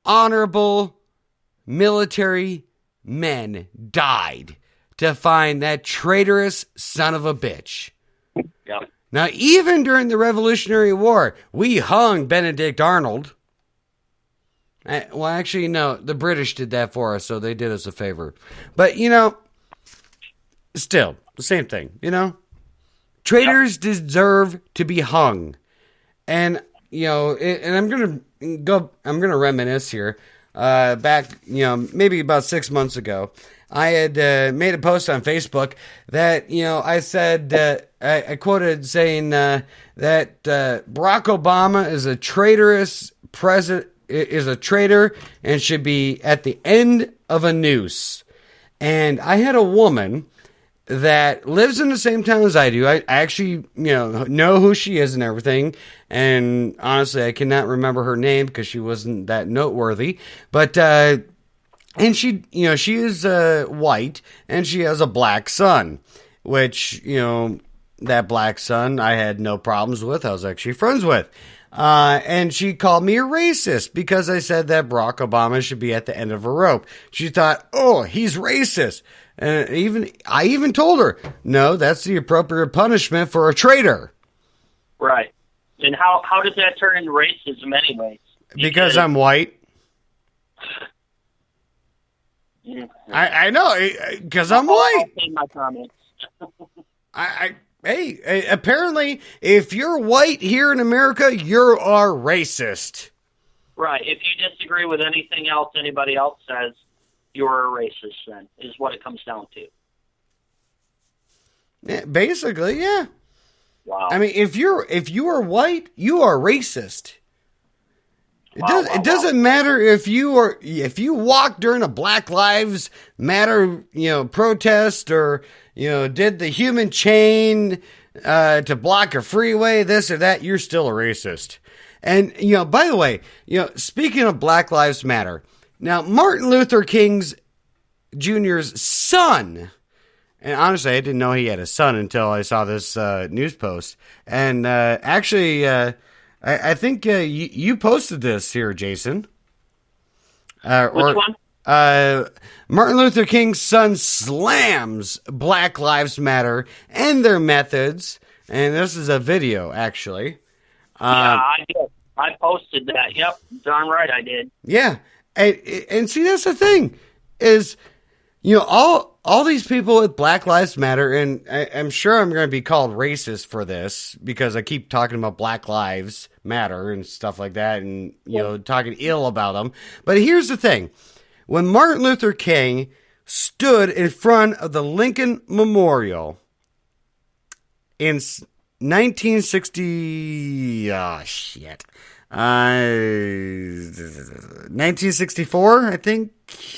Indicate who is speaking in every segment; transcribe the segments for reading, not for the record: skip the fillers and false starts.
Speaker 1: honorable military men died to find that traitorous son of a bitch.
Speaker 2: Yep.
Speaker 1: Now, even during the Revolutionary War, we hung Benedict Arnold. Well, actually, no, the British did that for us, so they did us a favor. But, still, the same thing, Traitors deserve to be hung. And, and I'm going to reminisce here. Back, maybe about 6 months ago, I had made a post on Facebook that, I said, I quoted saying that Barack Obama is a traitorous president, is a traitor and should be at the end of a noose. And I had a woman that lives in the same town as I do. I actually, know who she is and everything. And honestly, I cannot remember her name because she wasn't that noteworthy. But, and she is white and she has a black son, which, that black son I had no problems with. I was actually friends with. And she called me a racist because I said that Barack Obama should be at the end of a rope. She thought, oh, he's racist. And I even told her, no, that's the appropriate punishment for a traitor.
Speaker 2: Right. And how does that turn into racism anyways?
Speaker 1: Because I'm white.
Speaker 2: Yeah.
Speaker 1: I know, because I'm white.
Speaker 2: I'll say my comments.
Speaker 1: Hey, apparently, if you're white here in America, you are racist.
Speaker 2: Right. If you disagree with anything else anybody else says, you're a racist then, is what it comes down to.
Speaker 1: Yeah, basically, yeah.
Speaker 2: Wow.
Speaker 1: I mean, if you are white, you are racist. It doesn't matter if you walk during a Black Lives Matter, protest or, did the human chain to block a freeway, this or that, you're still a racist. And, by the way, speaking of Black Lives Matter, now Martin Luther King Jr.'s son, and honestly, I didn't know he had a son until I saw this news post. And actually, I think you posted this here, Jason.
Speaker 2: Which one?
Speaker 1: Martin Luther King's son slams Black Lives Matter and their methods. And this is a video, actually.
Speaker 2: Yeah, I did. I posted that. Yep, darn right I did.
Speaker 1: Yeah. And see, that's the thing is, all these people with Black Lives Matter, and I'm sure I'm going to be called racist for this because I keep talking about Black Lives Matter and stuff like that and, talking ill about them. But here's the thing. When Martin Luther King stood in front of the Lincoln Memorial in 1960, 1964, I think,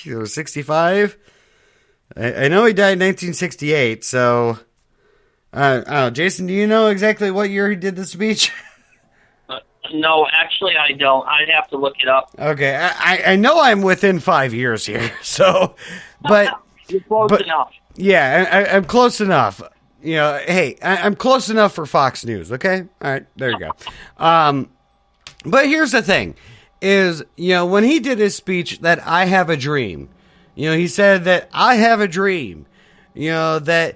Speaker 1: or 65. I know he died in 1968, so, I don't know. Jason, do you know exactly what year he did the speech?
Speaker 2: No, actually I don't. I'd have to look it up.
Speaker 1: Okay, I know I'm within 5 years here, so, but...
Speaker 2: You're close enough.
Speaker 1: Yeah, I'm close enough. Hey, I'm close enough for Fox News, okay? All right, there you go. But here's the thing, is, when he did his speech that I have a dream, he said that I have a dream, that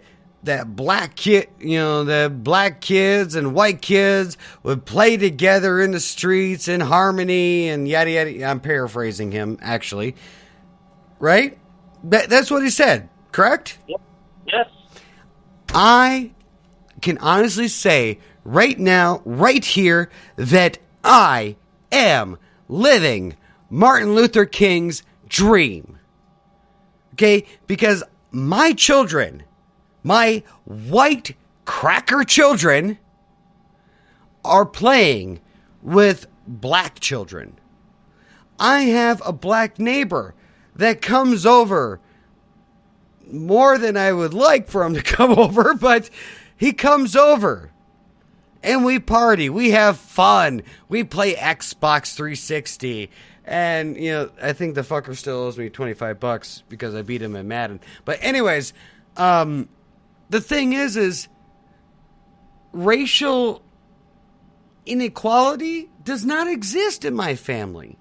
Speaker 1: black kids and white kids would play together in the streets in harmony and yada yada. I'm paraphrasing him, actually. Right? That's what he said, correct?
Speaker 2: Yep. Yes.
Speaker 1: I can honestly say right now, right here, that I am living Martin Luther King's dream. Okay? Because my children, my white cracker children, are playing with black children. I have a black neighbor that comes over more than I would like for him to come over, but he comes over. And we party. We have fun. We play Xbox 360. And, I think the fucker still owes me $25 because I beat him in Madden. But anyways, the thing is racial inequality does not exist in my family.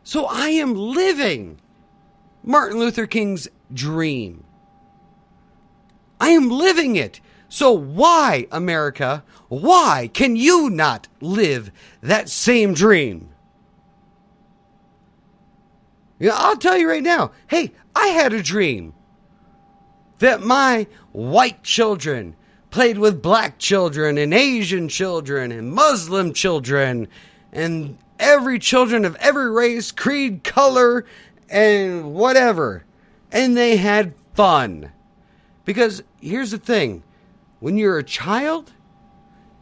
Speaker 1: So I am living Martin Luther King's dream. I am living it. So why, America, why can you not live that same dream? You know, I'll tell you right now, hey, I had a dream that my white children played with black children and Asian children and Muslim children and every children of every race, creed, color, and whatever. And they had fun. Because here's the thing. When you're a child,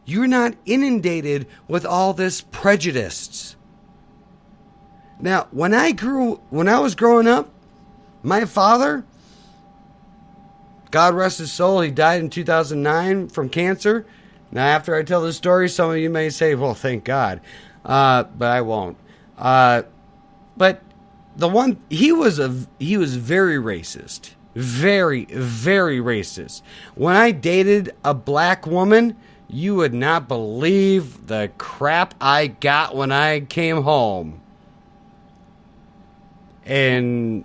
Speaker 1: you're not inundated with all this prejudice. Now, when I was growing up, my father, God rest his soul, he died in 2009 from cancer. Now, after I tell this story, some of you may say, well, thank God. But I won't. But he was very racist. Very, very racist. When I dated a black woman, you would not believe the crap I got when I came home. And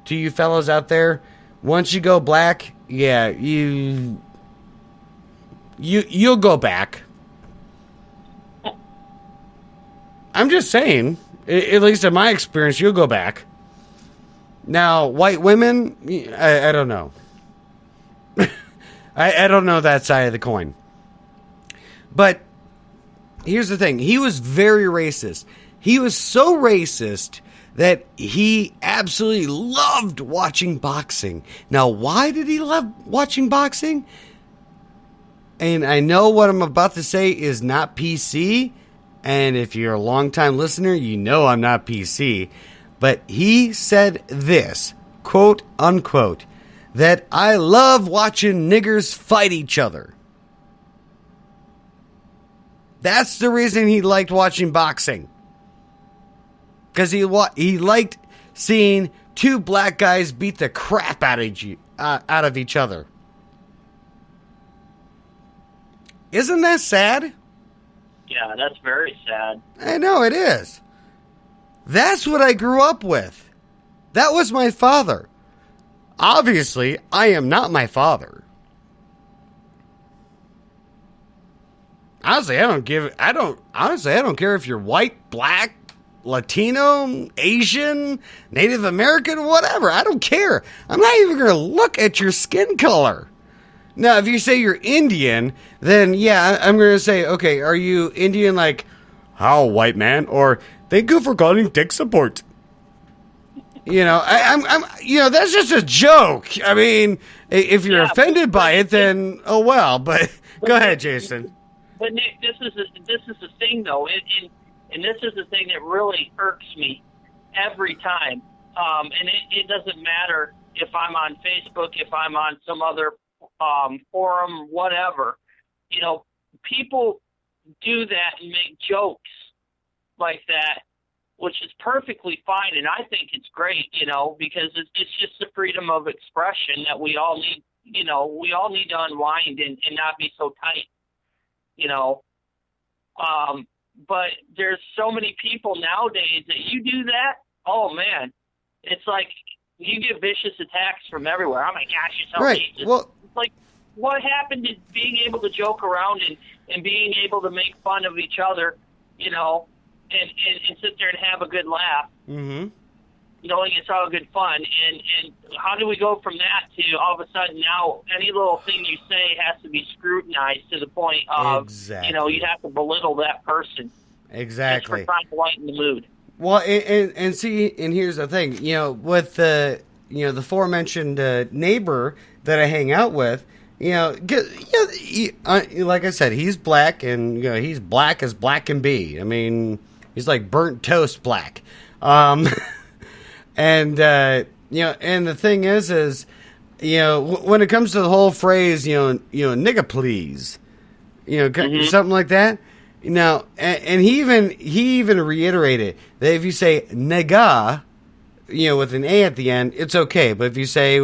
Speaker 1: to you fellas out there, once you go black, yeah, you'll go back. I'm just saying, at least in my experience, you'll go back. Now, white women, I don't know. I don't know that side of the coin. But here's the thing. He was very racist. He was so racist that he absolutely loved watching boxing. Now, why did he love watching boxing? And I know what I'm about to say is not PC. And if you're a longtime listener, you know I'm not PC. But he said this, quote, unquote, that I love watching niggers fight each other. That's the reason he liked watching boxing. Because he liked seeing two black guys beat the crap out of each other. Isn't that sad?
Speaker 2: Yeah, that's very sad.
Speaker 1: I know, it is. That's what I grew up with. That was my father. Obviously, I am not my father. Honestly, I don't care if you're white, black, Latino, Asian, Native American, whatever. I don't care. I'm not even going to look at your skin color. Now, if you say you're Indian, then yeah, I'm going to say, okay, are you Indian like, how, white man? Or, thank you for calling tech support. You know, I'm that's just a joke. I mean, if you're offended by it, then oh well. But go ahead, Jason.
Speaker 2: But Nick, this is the thing though, and this is the thing that really irks me every time. And it doesn't matter if I'm on Facebook, if I'm on some other forum, whatever. You know, people do that and make jokes like that, which is perfectly fine, and I think it's great, you know, because it's just the freedom of expression that we all need. You know, we all need to unwind and not be so tight, you know. But there's so many people nowadays that you do that, oh man, it's like you get vicious attacks from everywhere. Oh my gosh, you're so
Speaker 1: right.
Speaker 2: racist.
Speaker 1: Well,
Speaker 2: it's like, what happened to being able to joke around and being able to make fun of each other, you know, and sit there and have a good laugh.
Speaker 1: Mm-hmm.
Speaker 2: You know, like it's all good fun. And how do we go from that to all of a sudden now any little thing you say has to be scrutinized to the point of,
Speaker 1: exactly.
Speaker 2: You know, you have to belittle that person.
Speaker 1: Exactly.
Speaker 2: Just for trying to lighten the mood.
Speaker 1: Well, and see, and here's the thing, you know, with the aforementioned neighbor that I hang out with, you know, like I said, he's black, and you know, he's black as black can be. I mean, he's like burnt toast black. And you know, and the thing is, you know, when it comes to the whole phrase, you know, nigga please, you know, mm-hmm. something like that. You know, and he even reiterated that if you say nigga, you know, with an A at the end, it's okay. But if you say it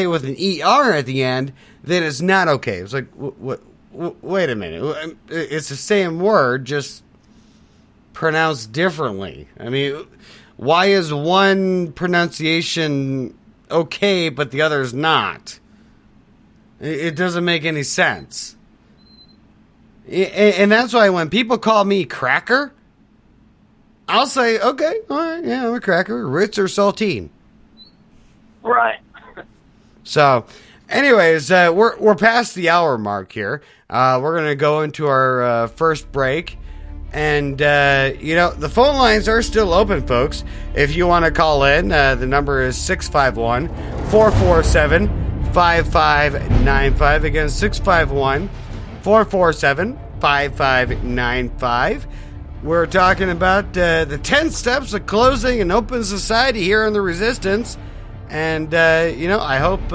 Speaker 1: with an ER at the end, then it's not okay. It's like, wait a minute. It's the same word, just pronounced differently. I mean, why is one pronunciation okay, but the other is not? It doesn't make any sense. And that's why when people call me Cracker, I'll say, okay, all right, yeah, I'm a Cracker, Ritz or Saltine.
Speaker 2: Right.
Speaker 1: So, anyways, we're past the hour mark here. We're going to go into our first break. And, the phone lines are still open, folks. If you want to call in, the number is 651-447-5595. Again, 651-447-5595. We're talking about the 10 steps of closing an open society here in the Resistance. And, I hope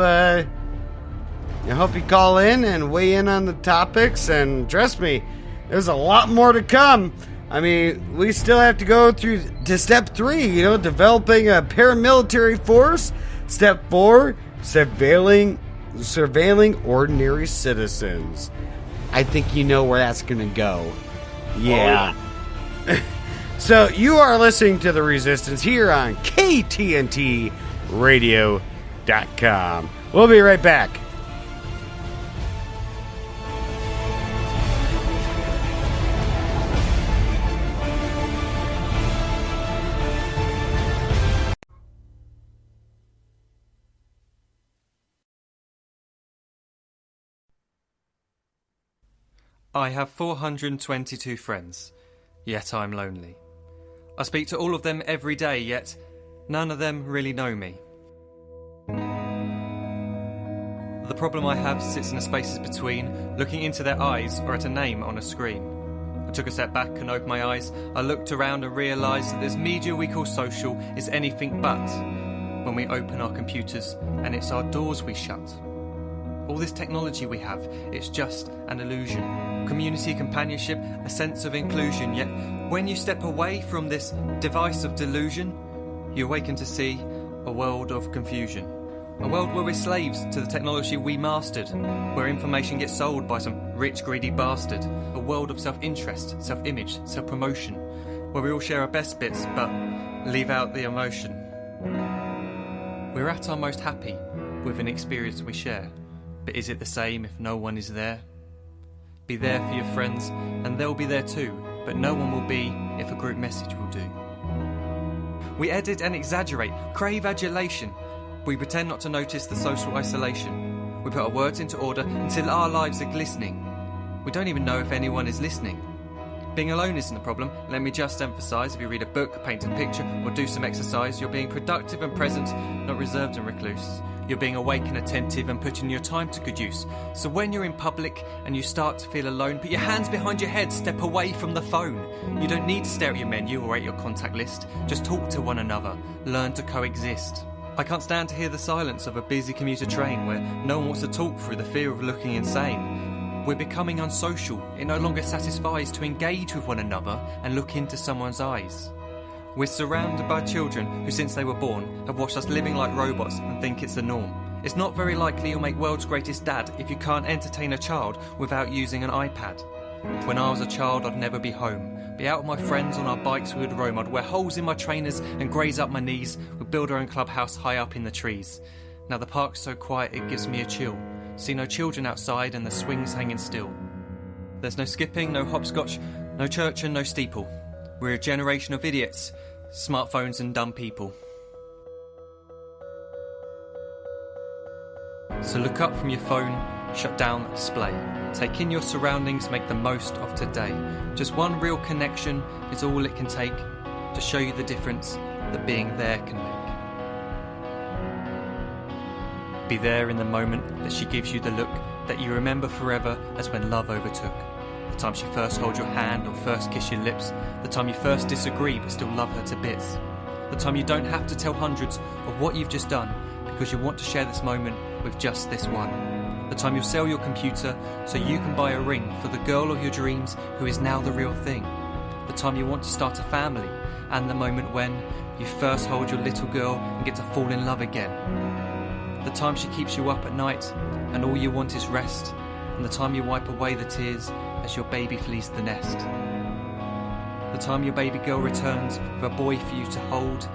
Speaker 1: you call in and weigh in on the topics. And trust me, there's a lot more to come. I mean, we still have to go through to step 3, developing a paramilitary force. Step 4, surveilling ordinary citizens. I think you know where that's going to go. Yeah. So you are listening to The Resistance here on KTNTRadio.com. We'll be right back.
Speaker 3: I have 422 friends, yet I'm lonely. I speak to all of them every day, yet none of them really know me. The problem I have sits in the spaces between looking into their eyes or at a name on a screen. I took a step back and opened my eyes. I looked around and realised that this media we call social is anything but when we open our computers and it's our doors we shut. All this technology we have, it's just an illusion. Community, companionship, a sense of inclusion. Yet when you step away from this device of delusion, you awaken to see a world of confusion. A world where we're slaves to the technology we mastered, where information gets sold by some rich, greedy bastard. A world of self-interest, self-image, self-promotion, where we all share our best bits but leave out the emotion. We're at our most happy with an experience we share. But is it the same if no one is there? Be there for your friends, and they'll be there too, but no one will be if a group message will do. We edit and exaggerate, crave adulation. We pretend not to notice the social isolation. We put our words into order until our lives are glistening. We don't even know if anyone is listening. Being alone isn't the problem. Let me just emphasise, if you read a book, paint a picture, or do some exercise, you're being productive and present, not reserved and recluse. You're being awake and attentive and putting your time to good use. So when you're in public and you start to feel alone, put your hands behind your head, step away from the phone. You don't need to stare at your menu or at your contact list. Just talk to one another. Learn to coexist. I can't stand to hear the silence of a busy commuter train where no one wants to talk through the fear of looking insane. We're becoming unsocial. It no longer satisfies to engage with one another and look into someone's eyes. We're surrounded by children who, since they were born, have watched us living like robots and think it's the norm. It's not very likely you'll make world's greatest dad if you can't entertain a child without using an iPad. When I was a child, I'd never be home. Be out with my friends on our bikes, we would roam. I'd wear holes in my trainers and graze up my knees. We'd build our own clubhouse high up in the trees. Now the park's so quiet it gives me a chill. See no children outside and the swings hanging still. There's no skipping, no hopscotch, no church and no steeple. We're a generation of idiots, smartphones and dumb people. So look up from your phone, shut down the display. Take in your surroundings, make the most of today. Just one real connection is all it can take to show you the difference that being there can make. Be there in the moment that she gives you the look that you remember forever as when love overtook. The time she first holds your hand or first kiss your lips. The time you first disagree but still love her to bits. The time you don't have to tell hundreds of what you've just done because you want to share this moment with just this one. The time you'll sell your computer so you can buy a ring for the girl of your dreams who is now the real thing. The time you want to start a family, and the moment when you first hold your little girl and get to fall in love again. The time she keeps you up at night and all you want is rest, and the time you wipe away the tears as your baby flees the nest. the time your baby girl returns with a boy for you to hold.